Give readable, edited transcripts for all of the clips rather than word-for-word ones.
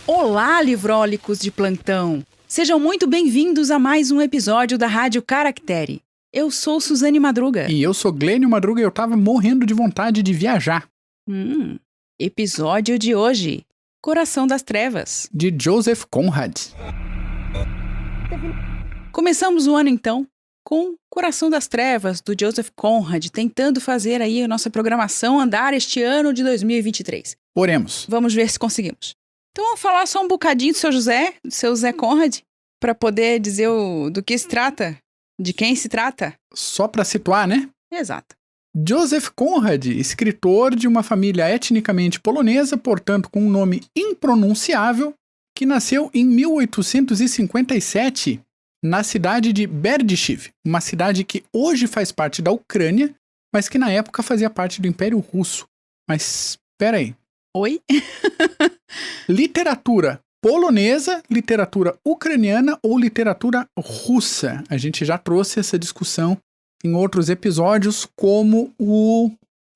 Olá, livrólicos de plantão! Sejam muito bem-vindos a mais um episódio da Rádio Caractere. Eu sou Suzane Madruga. E eu sou Glênio Madruga e eu tava morrendo de vontade de viajar. Episódio de hoje: Coração das Trevas, de Joseph Conrad. Começamos o ano, então, com Coração das Trevas, do Joseph Conrad, tentando fazer aí a nossa programação andar este ano de 2023. Oremos. Vamos ver se conseguimos. Então vamos falar só um bocadinho do seu José Conrad, para poder dizer do que se trata, de quem se trata. Só para situar, né? Exato. Joseph Conrad, escritor de uma família etnicamente polonesa, portanto com um nome impronunciável, que nasceu em 1857 na cidade de Berdychiv, uma cidade que hoje faz parte da Ucrânia, mas que na época fazia parte do Império Russo. Mas, espera aí. Oi? Literatura polonesa, literatura ucraniana ou literatura russa? A gente já trouxe essa discussão em outros episódios, como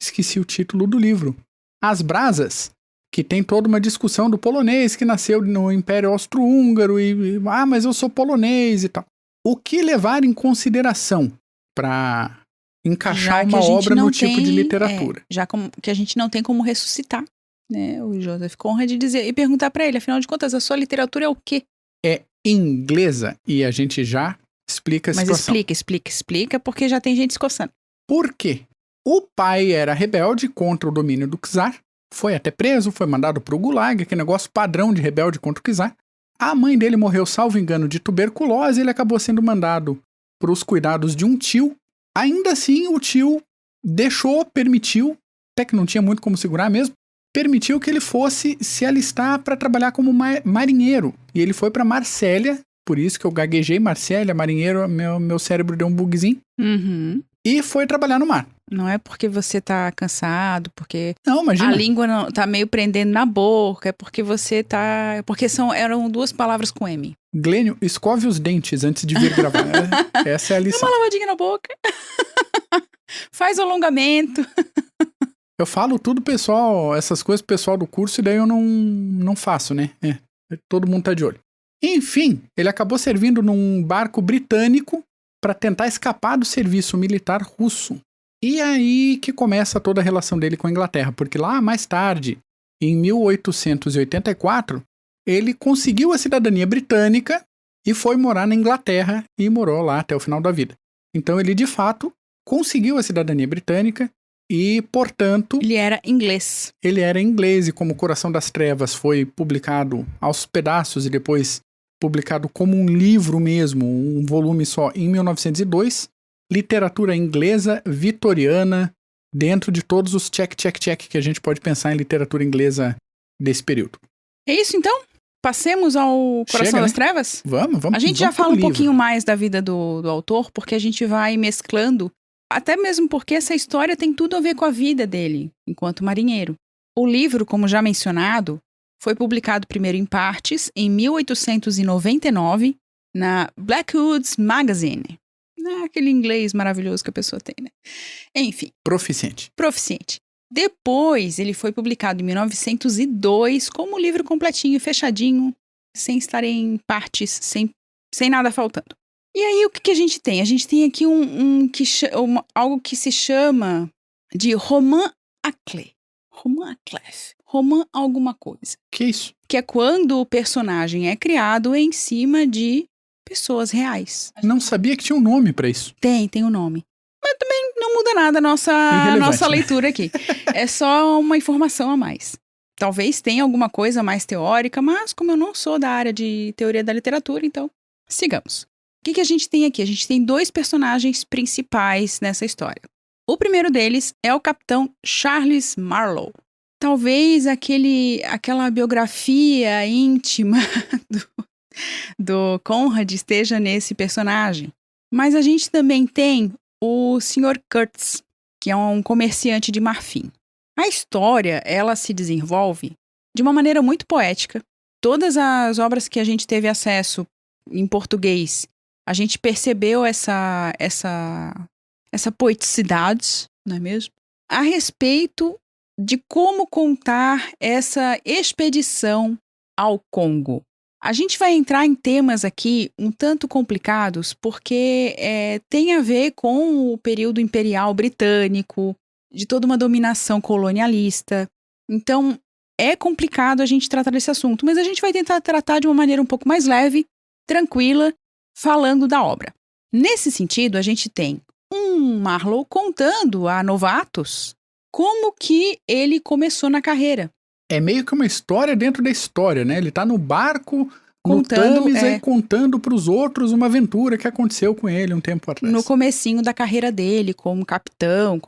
esqueci o título do livro, As Brasas, que tem toda uma discussão do polonês que nasceu no Império Austro-Húngaro mas eu sou polonês e tal. O que levar em consideração para encaixar uma obra no tipo de literatura? Já que a gente não tem como ressuscitar, né, o Joseph Conrad e perguntar para ele, afinal de contas, a sua literatura é o quê? É inglesa, e a gente já explica a situação. Mas explica, porque já tem gente escoçando. Por quê? O pai era rebelde contra o domínio do czar, foi até preso, foi mandado para o Gulag, aquele negócio padrão de rebelde contra o czar. A mãe dele morreu, salvo engano, de tuberculose, e ele acabou sendo mandado para os cuidados de um tio. Ainda assim, o tio permitiu, até que não tinha muito como segurar mesmo, permitiu que ele fosse se alistar para trabalhar como marinheiro. E ele foi para Marsella, por isso que eu gaguejei, Marsella, marinheiro, meu cérebro deu um bugzinho. Uhum. E foi trabalhar no mar. Não é porque você tá cansado, porque não, imagina. A língua não, tá meio prendendo na boca, é porque você tá... Porque eram duas palavras com M. Glênio, escove os dentes antes de vir gravar. Essa é a lição. Dá uma lavadinha na boca. Faz o alongamento. Eu falo tudo, pessoal, essas coisas pro pessoal do curso, e daí eu não faço, né? Todo mundo tá de olho. Enfim, ele acabou servindo num barco britânico para tentar escapar do serviço militar russo. E aí que começa toda a relação dele com a Inglaterra, porque lá mais tarde, em 1884, ele conseguiu a cidadania britânica e foi morar na Inglaterra e morou lá até o final da vida. Então ele, de fato, conseguiu a cidadania britânica e, portanto... Ele era inglês. Ele era inglês, e como Coração das Trevas foi publicado aos pedaços e depois publicado como um livro mesmo, um volume só, em 1902, literatura inglesa vitoriana, dentro de todos os check que a gente pode pensar em literatura inglesa desse período. É isso então? Passemos ao Coração das Trevas? Vamos. A gente já fala um pouquinho mais da vida do autor, porque a gente vai mesclando, até mesmo porque essa história tem tudo a ver com a vida dele, enquanto marinheiro. O livro, como já mencionado, foi publicado primeiro em partes, em 1899, na Blackwood's Magazine. Aquele inglês maravilhoso que a pessoa tem, né? Enfim. Proficiente. Depois, ele foi publicado em 1902 como livro completinho, fechadinho, sem estar em partes, sem nada faltando. E aí, o que a gente tem? A gente tem aqui algo que se chama de roman à clef. Roman alguma coisa. Que isso? Que é quando o personagem é criado em cima de pessoas reais. Não sabia que tinha um nome pra isso. Tem um nome. Mas também não muda nada a nossa leitura aqui. É só uma informação a mais. Talvez tenha alguma coisa mais teórica, mas como eu não sou da área de teoria da literatura, então sigamos. O que a gente tem aqui? A gente tem dois personagens principais nessa história. O primeiro deles é o capitão Charles Marlowe. Talvez aquela biografia íntima do Conrad esteja nesse personagem. Mas a gente também tem o Sr. Kurtz, que é um comerciante de marfim. A história, ela se desenvolve de uma maneira muito poética. Todas as obras que a gente teve acesso em português, a gente percebeu essa poeticidade, não é mesmo? A respeito de como contar essa expedição ao Congo. A gente vai entrar em temas aqui um tanto complicados, porque tem a ver com o período imperial britânico, de toda uma dominação colonialista. Então, é complicado a gente tratar desse assunto, mas a gente vai tentar tratar de uma maneira um pouco mais leve, tranquila, falando da obra. Nesse sentido, a gente tem um Marlowe contando a novatos como que ele começou na carreira. É meio que uma história dentro da história, né? Ele tá no barco, no Thames, aí contando pros outros uma aventura que aconteceu com ele um tempo atrás. No comecinho da carreira dele, como capitão,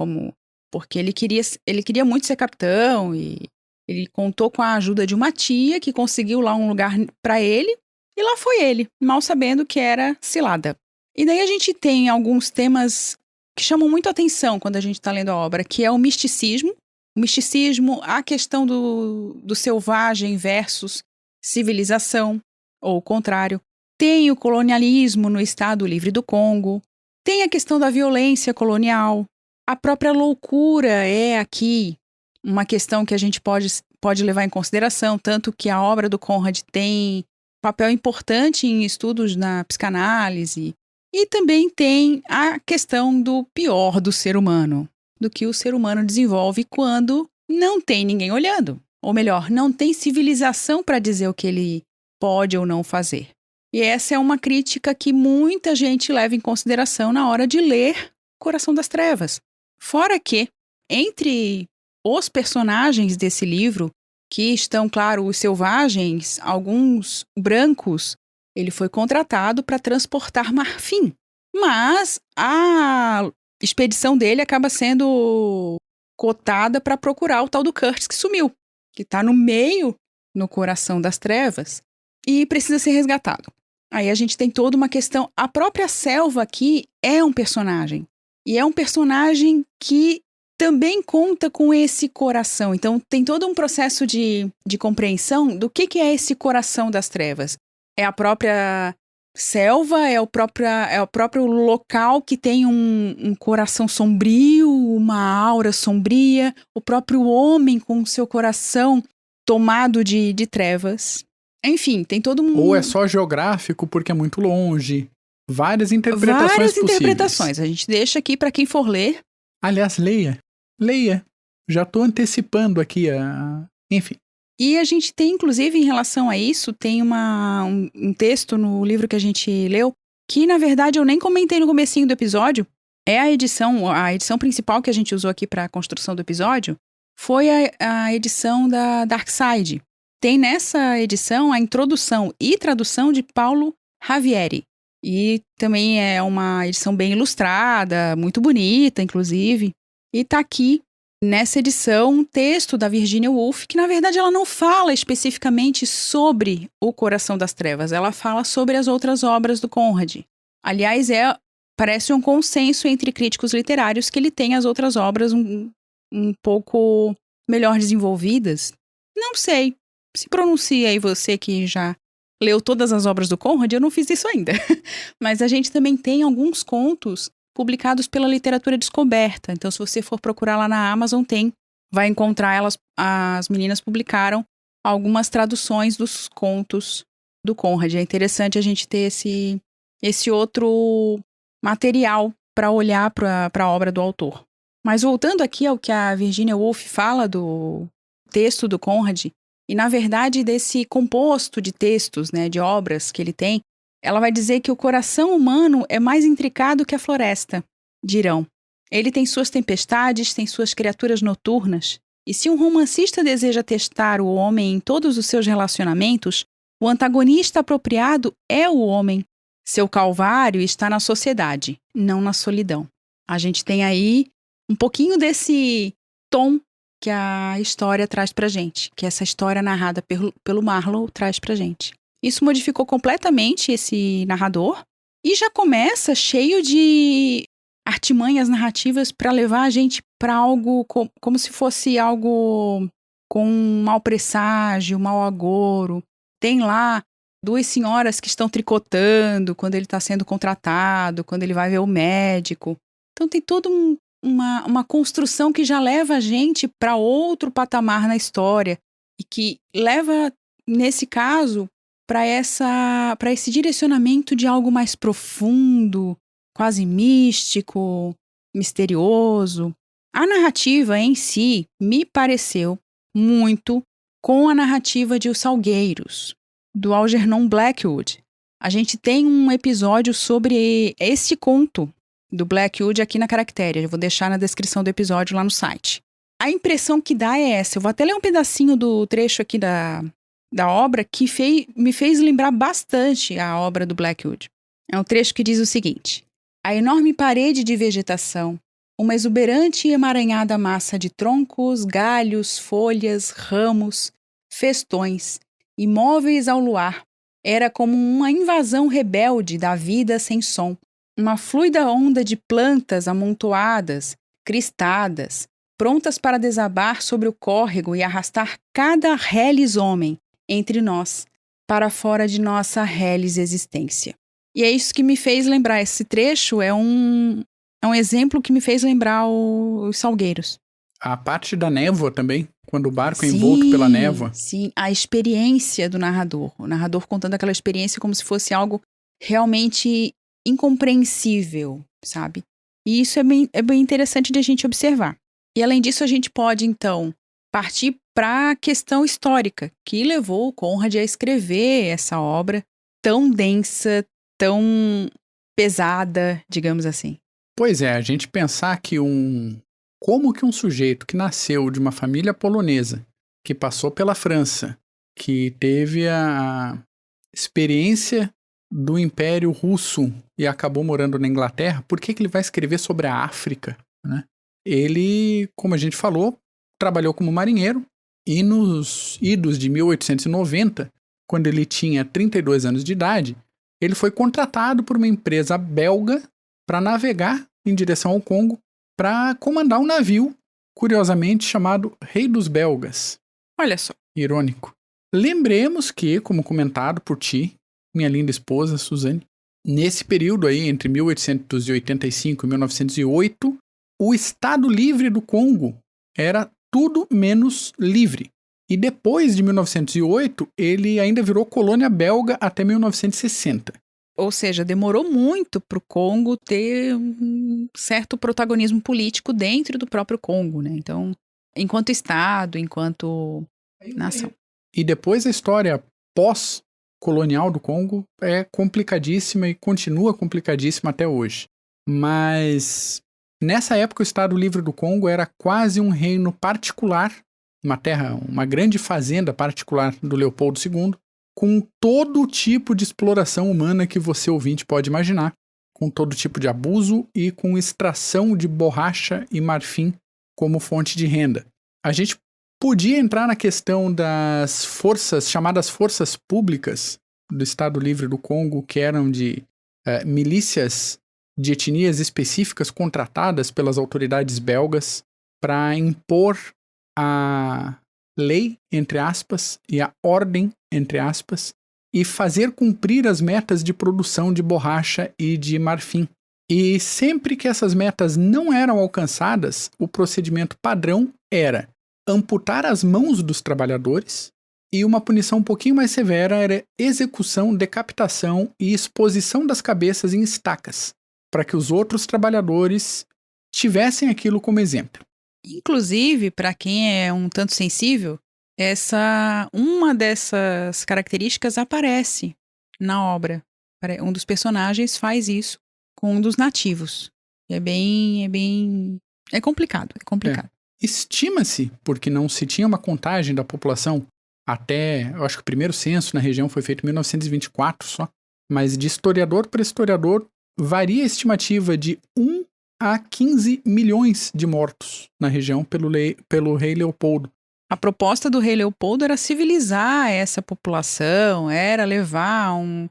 porque ele queria muito ser capitão e ele contou com a ajuda de uma tia que conseguiu lá um lugar para ele e lá foi ele, mal sabendo que era cilada. E daí a gente tem alguns temas que chamam muito atenção quando a gente está lendo a obra, que é o misticismo. O misticismo, a questão do selvagem versus civilização, ou o contrário. Tem o colonialismo no Estado Livre do Congo. Tem a questão da violência colonial. A própria loucura é aqui uma questão que a gente pode levar em consideração, tanto que a obra do Conrad tem papel importante em estudos na psicanálise. E também tem a questão do pior do ser humano, do que o ser humano desenvolve quando não tem ninguém olhando. Ou melhor, não tem civilização para dizer o que ele pode ou não fazer. E essa é uma crítica que muita gente leva em consideração na hora de ler Coração das Trevas. Fora que, entre os personagens desse livro, que estão, claro, os selvagens, alguns brancos, ele foi contratado para transportar marfim. Mas a expedição dele acaba sendo cotada para procurar o tal do Curtis que sumiu, que está no meio, no Coração das Trevas, e precisa ser resgatado. Aí a gente tem toda uma questão. A própria selva aqui é um personagem. E é um personagem que também conta com esse coração. Então tem todo um processo de compreensão do que é esse Coração das Trevas. É a própria selva, é o próprio local que tem um coração sombrio, uma aura sombria, o próprio homem com o seu coração tomado de trevas. Enfim, tem todo um... Ou é só geográfico porque é muito longe. Várias interpretações possíveis. A gente deixa aqui para quem for ler. Aliás, leia. Já tô antecipando aqui Enfim. E a gente tem, inclusive, em relação a isso, tem um texto no livro que a gente leu, que, na verdade, eu nem comentei no comecinho do episódio. É a edição principal que a gente usou aqui para a construção do episódio, foi a edição da Darkside. Tem nessa edição a introdução e tradução de Paulo Ravieri. E também é uma edição bem ilustrada, muito bonita, inclusive. E tá aqui, nessa edição, um texto da Virginia Woolf, que na verdade ela não fala especificamente sobre o Coração das Trevas, ela fala sobre as outras obras do Conrad. Aliás, parece um consenso entre críticos literários que ele tem as outras obras um pouco melhor desenvolvidas. Não sei, se pronuncia aí você que já leu todas as obras do Conrad, eu não fiz isso ainda. Mas a gente também tem alguns contos publicados pela Literatura Descoberta. Então, se você for procurar lá na Amazon, vai encontrar elas. As meninas publicaram algumas traduções dos contos do Conrad. É interessante a gente ter esse outro material para olhar para a obra do autor. Mas voltando aqui ao que a Virginia Woolf fala do texto do Conrad, e na verdade desse composto de textos, né, de obras que ele tem, ela vai dizer que o coração humano é mais intricado que a floresta, dirão. Ele tem suas tempestades, tem suas criaturas noturnas, e se um romancista deseja testar o homem em todos os seus relacionamentos, o antagonista apropriado é o homem. Seu calvário está na sociedade, não na solidão. A gente tem aí um pouquinho desse tom que a história traz pra gente, que essa história narrada pelo Marlowe traz pra gente. Isso modificou completamente esse narrador e já começa cheio de artimanhas narrativas para levar a gente para algo como se fosse algo com um mau presságio, mau agouro. Tem lá 2 senhoras que estão tricotando quando ele está sendo contratado, quando ele vai ver o médico. Então tem toda uma construção que já leva a gente para outro patamar na história e que leva nesse caso, para esse direcionamento de algo mais profundo, quase místico, misterioso. A narrativa em si me pareceu muito com a narrativa de Os Salgueiros, do Algernon Blackwood. A gente tem um episódio sobre esse conto do Blackwood aqui na Caractere. Eu vou deixar na descrição do episódio lá no site. A impressão que dá é essa. Eu vou até ler um pedacinho do trecho aqui da obra que me fez lembrar bastante a obra do Blackwood. É um trecho que diz o seguinte: a enorme parede de vegetação, uma exuberante e emaranhada massa de troncos, galhos, folhas, ramos, festões, imóveis ao luar, era como uma invasão rebelde da vida sem som, uma fluida onda de plantas amontoadas, cristadas, prontas para desabar sobre o córrego e arrastar cada reles homem entre nós, para fora de nossa reles existência. E é isso que me fez lembrar, esse trecho é um exemplo que me fez lembrar os Salgueiros. A parte da névoa também, quando o barco é envolto pela névoa. Sim, a experiência do narrador. O narrador contando aquela experiência como se fosse algo realmente incompreensível, sabe? E isso é bem interessante de a gente observar. E além disso, a gente pode, então, partir para a questão histórica, que levou o Conrad a escrever essa obra tão densa, tão pesada, digamos assim. Pois é, a gente pensar que como que um sujeito que nasceu de uma família polonesa, que passou pela França, que teve a experiência do Império Russo e acabou morando na Inglaterra, por que ele vai escrever sobre a África, né? Ele, como a gente falou, trabalhou como marinheiro e nos idos de 1890, quando ele tinha 32 anos de idade, ele foi contratado por uma empresa belga para navegar em direção ao Congo para comandar um navio, curiosamente chamado Rei dos Belgas. Olha só. Irônico. Lembremos que, como comentado por ti, minha linda esposa, Suzane, nesse período aí, entre 1885 e 1908, o Estado Livre do Congo era tudo menos livre. E depois de 1908, ele ainda virou colônia belga até 1960. Ou seja, demorou muito para o Congo ter um certo protagonismo político dentro do próprio Congo, né? Então, enquanto Estado, enquanto nação. E depois a história pós-colonial do Congo é complicadíssima e continua complicadíssima até hoje. Mas nessa época o Estado Livre do Congo era quase um reino particular, uma grande fazenda particular do Leopoldo II, com todo tipo de exploração humana que você, ouvinte, pode imaginar, com todo tipo de abuso e com extração de borracha e marfim como fonte de renda. A gente podia entrar na questão das chamadas forças públicas do Estado Livre do Congo, que eram de milícias de etnias específicas contratadas pelas autoridades belgas para impor a lei, entre aspas, e a ordem, entre aspas, e fazer cumprir as metas de produção de borracha e de marfim. E sempre que essas metas não eram alcançadas, o procedimento padrão era amputar as mãos dos trabalhadores, e uma punição um pouquinho mais severa era execução, decapitação e exposição das cabeças em estacas, para que os outros trabalhadores tivessem aquilo como exemplo. Inclusive, para quem é um tanto sensível, uma dessas características aparece na obra. Um dos personagens faz isso com um dos nativos. É complicado, é complicado. Estima-se, porque não se tinha uma contagem da população até, eu acho que o primeiro censo na região foi feito em 1924 só, mas de historiador para historiador varia a estimativa de 1 a 15 milhões de mortos na região pelo rei Leopoldo. A proposta do rei Leopoldo era civilizar essa população, era levar um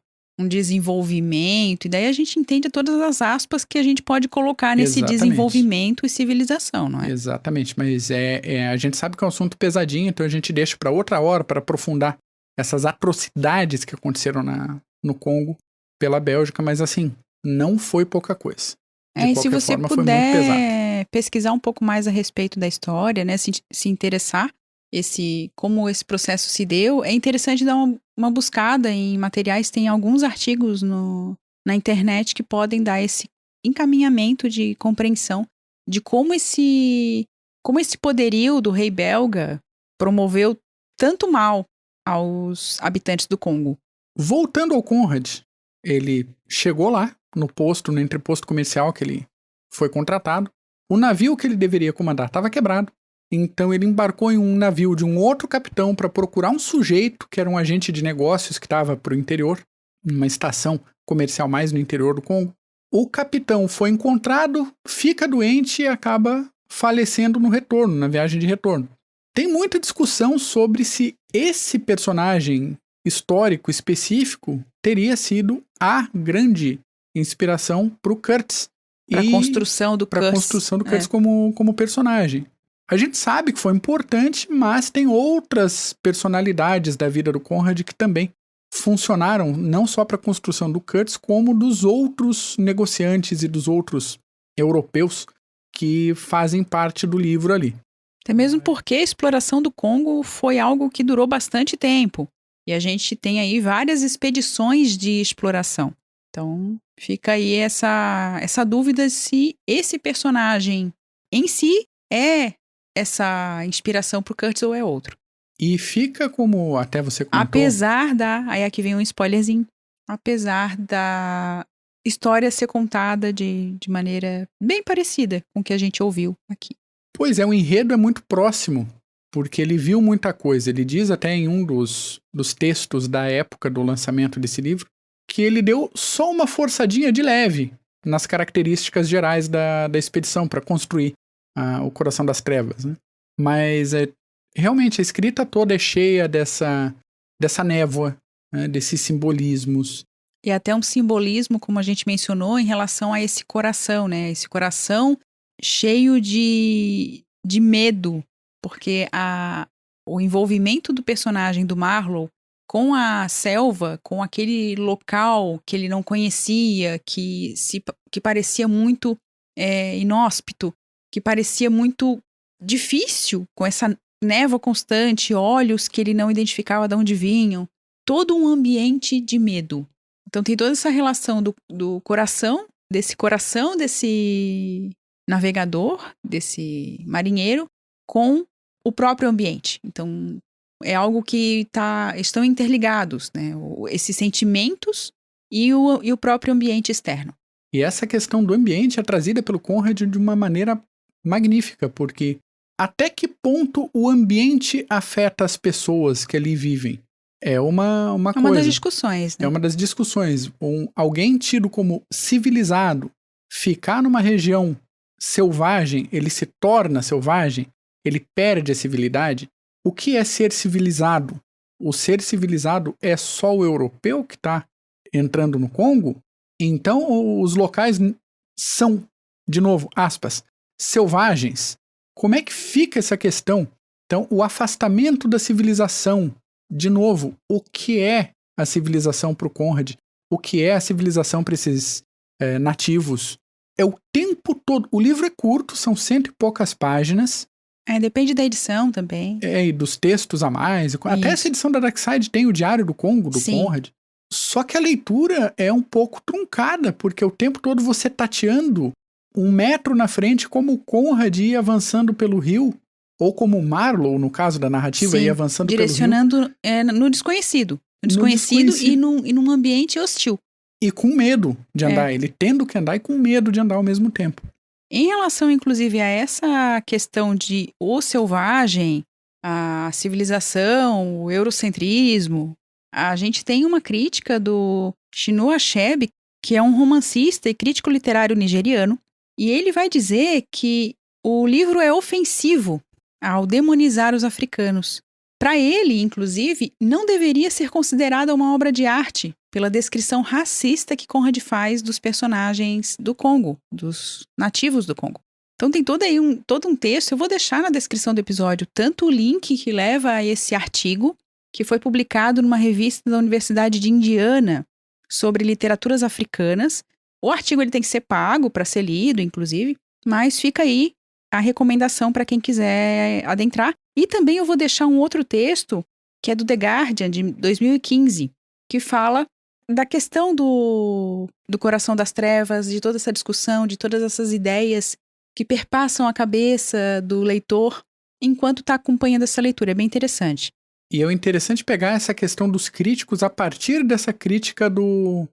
desenvolvimento, e daí a gente entende todas as aspas que a gente pode colocar nesse desenvolvimento e civilização, não é? Exatamente, mas a gente sabe que é um assunto pesadinho, então a gente deixa para outra hora para aprofundar essas atrocidades que aconteceram no Congo pela Bélgica, mas assim, não foi pouca coisa. E se você puder pesquisar um pouco mais a respeito da história, né, se interessar, como esse processo se deu, é interessante dar uma buscada em materiais. Tem alguns artigos na internet que podem dar esse encaminhamento de compreensão de como esse poderio do rei belga promoveu tanto mal aos habitantes do Congo. Voltando ao Conrad, ele chegou lá no entreposto comercial que ele foi contratado. O navio que ele deveria comandar estava quebrado. Então ele embarcou em um navio de um outro capitão para procurar um sujeito que era um agente de negócios que estava para o interior, numa estação comercial mais no interior do Congo. O capitão foi encontrado, fica doente e acaba falecendo no retorno, na viagem de retorno. Tem muita discussão sobre se esse personagem histórico específico teria sido a grande inspiração para o Kurtz. Para a construção do Kurtz como personagem. A gente sabe que foi importante, mas tem outras personalidades da vida do Conrad que também funcionaram não só para a construção do Kurtz, como dos outros negociantes e dos outros europeus que fazem parte do livro ali. Até mesmo porque a exploração do Congo foi algo que durou bastante tempo. E a gente tem aí várias expedições de exploração. Então, fica aí essa dúvida se esse personagem em si é essa inspiração pro Kurtz ou é outro. E fica como até você comentou... Aí aqui vem um spoilerzinho. Apesar da história ser contada de maneira bem parecida com o que a gente ouviu aqui. Pois é, o enredo é muito próximo, porque ele viu muita coisa. Ele diz até em um dos textos da época do lançamento desse livro que ele deu só uma forçadinha de leve nas características gerais da expedição para construir o Coração das Trevas, né? Mas realmente a escrita toda é cheia dessa névoa, né? Desses simbolismos. E até um simbolismo, como a gente mencionou, em relação a esse coração, né? Esse coração cheio de medo, porque o envolvimento do personagem do Marlowe com a selva, com aquele local que ele não conhecia, que parecia muito inóspito, que parecia muito difícil, com essa névoa constante, olhos que ele não identificava de onde vinham, todo um ambiente de medo. Então tem toda essa relação do coração desse navegador, desse marinheiro, com o próprio ambiente. Então é algo que estão interligados, né? Esses sentimentos e o próprio ambiente externo. E essa questão do ambiente é trazida pelo Conrad de uma maneira magnífica, porque até que ponto o ambiente afeta as pessoas que ali vivem? É uma coisa. É uma das discussões, né? É uma das discussões. Alguém tido como civilizado, ficar numa região selvagem, ele se torna selvagem, ele perde a civilidade. O que é ser civilizado? O ser civilizado é só o europeu que está entrando no Congo? Então os locais são, de novo, aspas, selvagens. Como é que fica essa questão? Então, o afastamento da civilização. De novo, o que é a civilização para o Conrad? O que é a civilização para esses nativos? É o tempo todo. O livro é curto, são 100 e poucas páginas. Depende da edição também. E dos textos a mais. Até essa edição da Darkside tem o Diário do Congo, do Sim. Conrad. Só que a leitura é um pouco truncada, porque o tempo todo você tateando 1 metro na frente, como o Conrad ia avançando pelo rio, ou como o Marlowe, no caso da narrativa, ia avançando pelo rio. Direcionando no desconhecido. No desconhecido. E num ambiente hostil. E com medo de andar. Ele tendo que andar e com medo de andar ao mesmo tempo. Em relação, inclusive, a essa questão de o selvagem, a civilização, o eurocentrismo, a gente tem uma crítica do Chinua Achebe, que é um romancista e crítico literário nigeriano, e ele vai dizer que o livro é ofensivo ao demonizar os africanos. Para ele, inclusive, não deveria ser considerada uma obra de arte pela descrição racista que Conrad faz dos personagens do Congo, dos nativos do Congo. Então tem todo um texto, eu vou deixar na descrição do episódio tanto o link que leva a esse artigo, que foi publicado numa revista da Universidade de Indiana sobre literaturas africanas. O artigo ele tem que ser pago para ser lido, inclusive, mas fica aí a recomendação para quem quiser adentrar. E também eu vou deixar um outro texto, que é do The Guardian, de 2015, que fala da questão do coração das trevas, de toda essa discussão, de todas essas ideias que perpassam a cabeça do leitor enquanto está acompanhando essa leitura. É bem interessante. E é interessante pegar essa questão dos críticos a partir dessa crítica do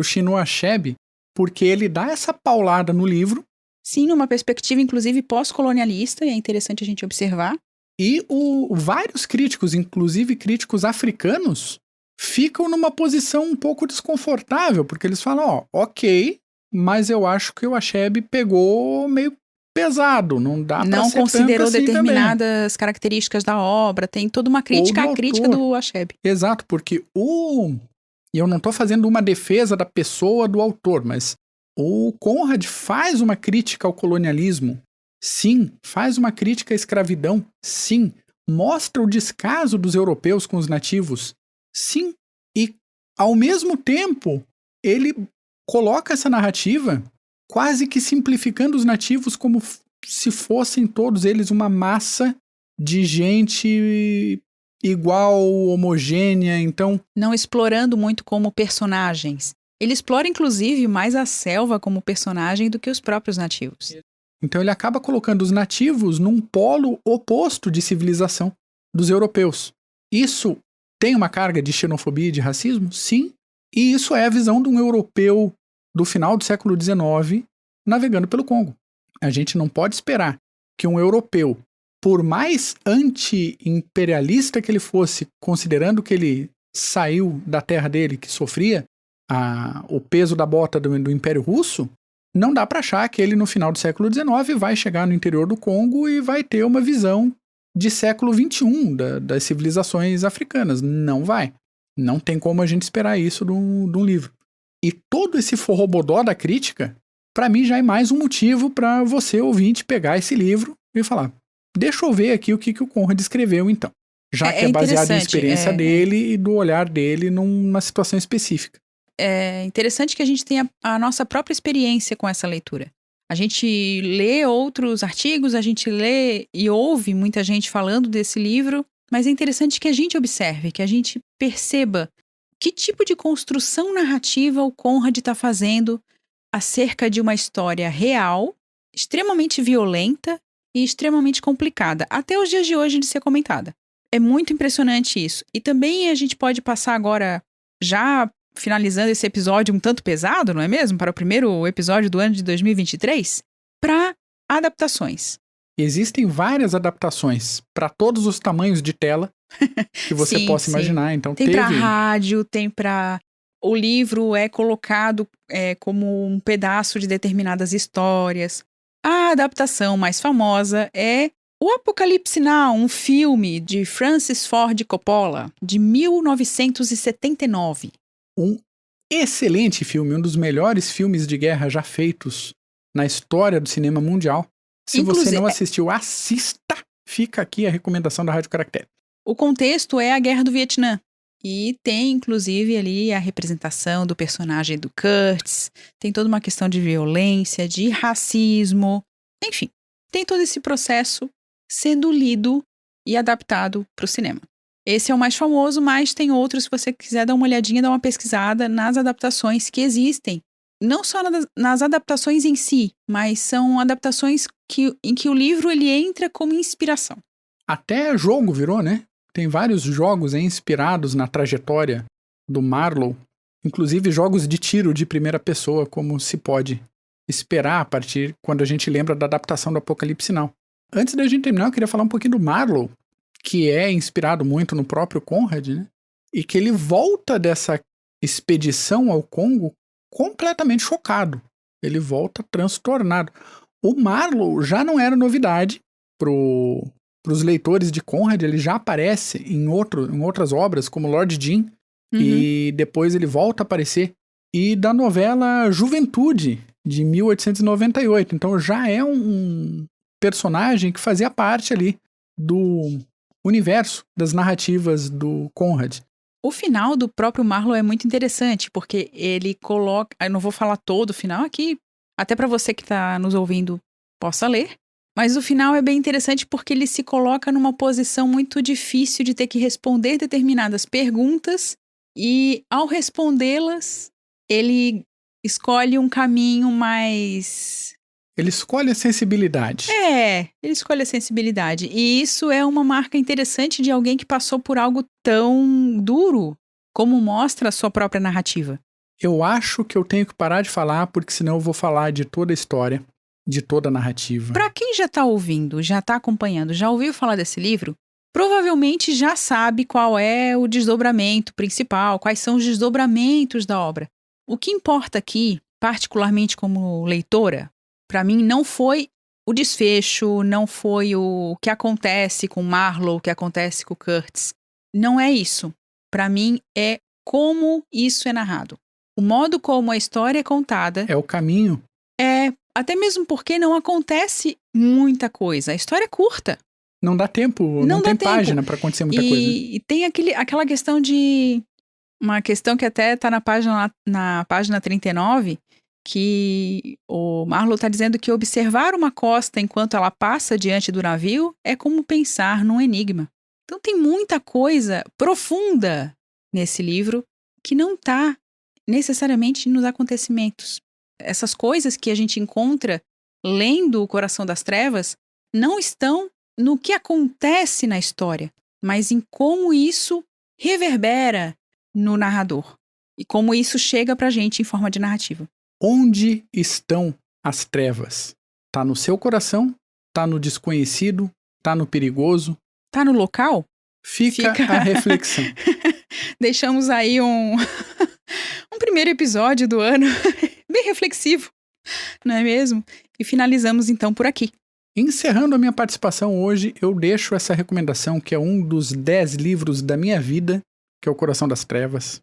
Chinua Achebe, porque ele dá essa paulada no livro. Sim, numa perspectiva, inclusive, pós-colonialista, e é interessante a gente observar. E vários críticos, inclusive críticos africanos, ficam numa posição um pouco desconfortável, porque eles falam, ok, mas eu acho que o Achebe pegou meio pesado, não dá pra não ser considerou tanto assim determinadas também. características da obra, tem toda uma crítica à crítica do Achebe. Exato, porque e eu não tô fazendo uma defesa da pessoa do autor, mas o Conrad faz uma crítica ao colonialismo, sim, faz uma crítica à escravidão, sim, mostra o descaso dos europeus com os nativos, sim, e ao mesmo tempo ele coloca essa narrativa quase que simplificando os nativos como se fossem todos eles uma massa de gente igual, homogênea, então... Não explorando muito como personagens. Ele explora, inclusive, mais a selva como personagem do que os próprios nativos. Então ele acaba colocando os nativos num polo oposto de civilização dos europeus. Isso tem uma carga de xenofobia e de racismo? Sim. E isso é a visão de um europeu do final do século XIX navegando pelo Congo. A gente não pode esperar que um europeu, por mais anti-imperialista que ele fosse, considerando que ele saiu da terra dele, que sofria o peso da bota do Império Russo, não dá para achar que ele no final do século XIX vai chegar no interior do Congo e vai ter uma visão de século XXI das civilizações africanas. Não vai. Não tem como a gente esperar isso de um livro. E todo esse forrobodó da crítica, para mim já é mais um motivo para você, ouvinte, pegar esse livro e falar, deixa eu ver aqui o que o Conrad escreveu então. Já que é baseado em experiência dele e do olhar dele numa situação específica. É interessante que a gente tenha a nossa própria experiência com essa leitura. A gente lê outros artigos, a gente lê e ouve muita gente falando desse livro, mas é interessante que a gente observe, que a gente perceba que tipo de construção narrativa o Conrad está fazendo acerca de uma história real, extremamente violenta e extremamente complicada, até os dias de hoje de ser comentada. É muito impressionante isso. E também a gente pode passar agora, já finalizando esse episódio um tanto pesado, não é mesmo? Para o primeiro episódio do ano de 2023, para adaptações. Existem várias adaptações para todos os tamanhos de tela que você possa imaginar. Então, tem para rádio, tem para... O livro é colocado como um pedaço de determinadas histórias. A adaptação mais famosa é O Apocalipse Now, um filme de Francis Ford Coppola, de 1979. Um excelente filme, um dos melhores filmes de guerra já feitos na história do cinema mundial. Se você não assistiu, assista. Fica aqui a recomendação da Rádio Caractere. O contexto é a Guerra do Vietnã. E tem, inclusive, ali a representação do personagem do Kurtz. Tem toda uma questão de violência, de racismo. Enfim, tem todo esse processo sendo lido e adaptado para o cinema. Esse é o mais famoso, mas tem outros. Se você quiser dar uma olhadinha, dar uma pesquisada nas adaptações que existem. Não só nas adaptações em si, mas são adaptações em que o livro ele entra como inspiração. Até jogo virou, né? Tem vários jogos inspirados na trajetória do Marlowe, inclusive jogos de tiro de primeira pessoa, como se pode esperar a partir quando a gente lembra da adaptação do Apocalipse Now. Antes da gente terminar, eu queria falar um pouquinho do Marlowe, que é inspirado muito no próprio Conrad, né? E que ele volta dessa expedição ao Congo completamente chocado. Ele volta transtornado. O Marlowe já não era novidade para os leitores de Conrad, ele já aparece em outras obras, como Lord Jim, e depois ele volta a aparecer. E da novela Juventude, de 1898. Então já é um personagem que fazia parte ali do universo das narrativas do Conrad. O final do próprio Marlowe é muito interessante, porque ele coloca... Eu não vou falar todo o final aqui, até para você que está nos ouvindo possa ler. Mas o final é bem interessante porque ele se coloca numa posição muito difícil de ter que responder determinadas perguntas e, ao respondê-las, ele escolhe um caminho mais... Ele escolhe a sensibilidade. Ele escolhe a sensibilidade. E isso é uma marca interessante de alguém que passou por algo tão duro como mostra a sua própria narrativa. Eu acho que eu tenho que parar de falar, porque senão eu vou falar de toda a história, de toda a narrativa. Para quem já está ouvindo, já está acompanhando, já ouviu falar desse livro, provavelmente já sabe qual é o desdobramento principal, quais são os desdobramentos da obra. O que importa aqui, particularmente como leitora, para mim não foi o desfecho, não foi o que acontece com Marlowe, o que acontece com Curtis. Não é isso. Para mim é como isso é narrado. O modo como a história é contada... É o caminho. Até mesmo porque não acontece muita coisa. A história é curta. Não dá tempo, não tem página para acontecer muita coisa. E tem aquela questão de... Uma questão que até está na página 39, que o Marlowe está dizendo que observar uma costa enquanto ela passa diante do navio é como pensar num enigma. Então tem muita coisa profunda nesse livro que não está necessariamente nos acontecimentos. Essas coisas que a gente encontra lendo O Coração das Trevas não estão no que acontece na história, mas em como isso reverbera no narrador e como isso chega pra gente em forma de narrativa. Onde estão as trevas? Tá no seu coração? Tá no desconhecido? Tá no perigoso? Tá no local? Fica a reflexão. Deixamos aí um primeiro episódio do ano bem reflexivo, não é mesmo? E finalizamos então por aqui. Encerrando a minha participação hoje, eu deixo essa recomendação que é um dos 10 livros da minha vida, que é O Coração das Trevas.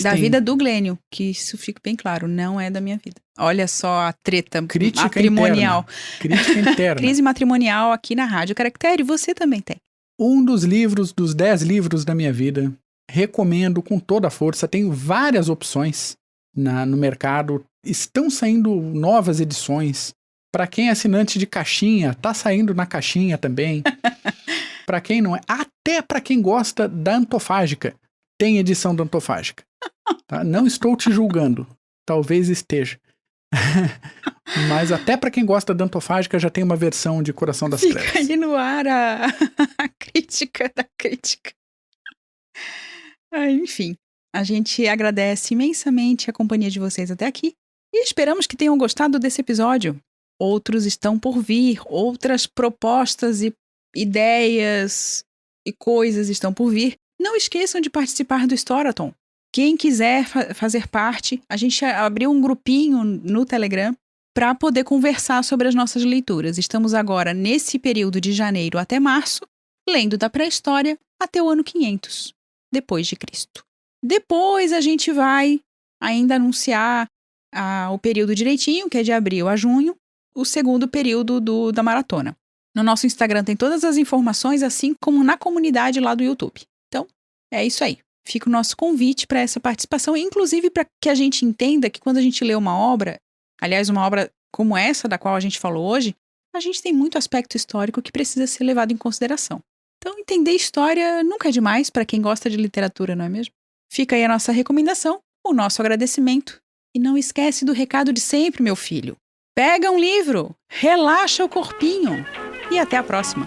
Da vida do Glênio, que isso fique bem claro, não é da minha vida. Olha só a treta matrimonial. Crítica interna. Crise matrimonial aqui na Rádio Caractere, você também tem. Um dos 10 livros da minha vida. Recomendo com toda a força. Tenho várias opções no mercado. Estão saindo novas edições. Para quem é assinante de caixinha, tá saindo na caixinha também. Para quem não é, até para quem gosta da Antofágica, tem edição da Antofágica. Tá? Não estou te julgando. Talvez esteja. Mas até para quem gosta da Antofágica já tem uma versão de Coração das Trevas. Fica aí no ar a crítica da crítica. Enfim, a gente agradece imensamente a companhia de vocês até aqui e esperamos que tenham gostado desse episódio. Outros estão por vir, outras propostas e ideias e coisas estão por vir. Não esqueçam de participar do Storathon. Quem quiser fazer parte, a gente abriu um grupinho no Telegram para poder conversar sobre as nossas leituras. Estamos agora, nesse período de janeiro até março, lendo da pré-história até o ano 500, depois de Cristo. Depois a gente vai ainda anunciar o período direitinho, que é de abril a junho, o segundo período da maratona. No nosso Instagram tem todas as informações, assim como na comunidade lá do YouTube. Então, é isso aí. Fica o nosso convite para essa participação, inclusive para que a gente entenda que quando a gente lê uma obra, aliás, uma obra como essa da qual a gente falou hoje, a gente tem muito aspecto histórico que precisa ser levado em consideração. Então, entender história nunca é demais para quem gosta de literatura, não é mesmo? Fica aí a nossa recomendação, o nosso agradecimento. E não esquece do recado de sempre, meu filho. Pega um livro, relaxa o corpinho e até a próxima.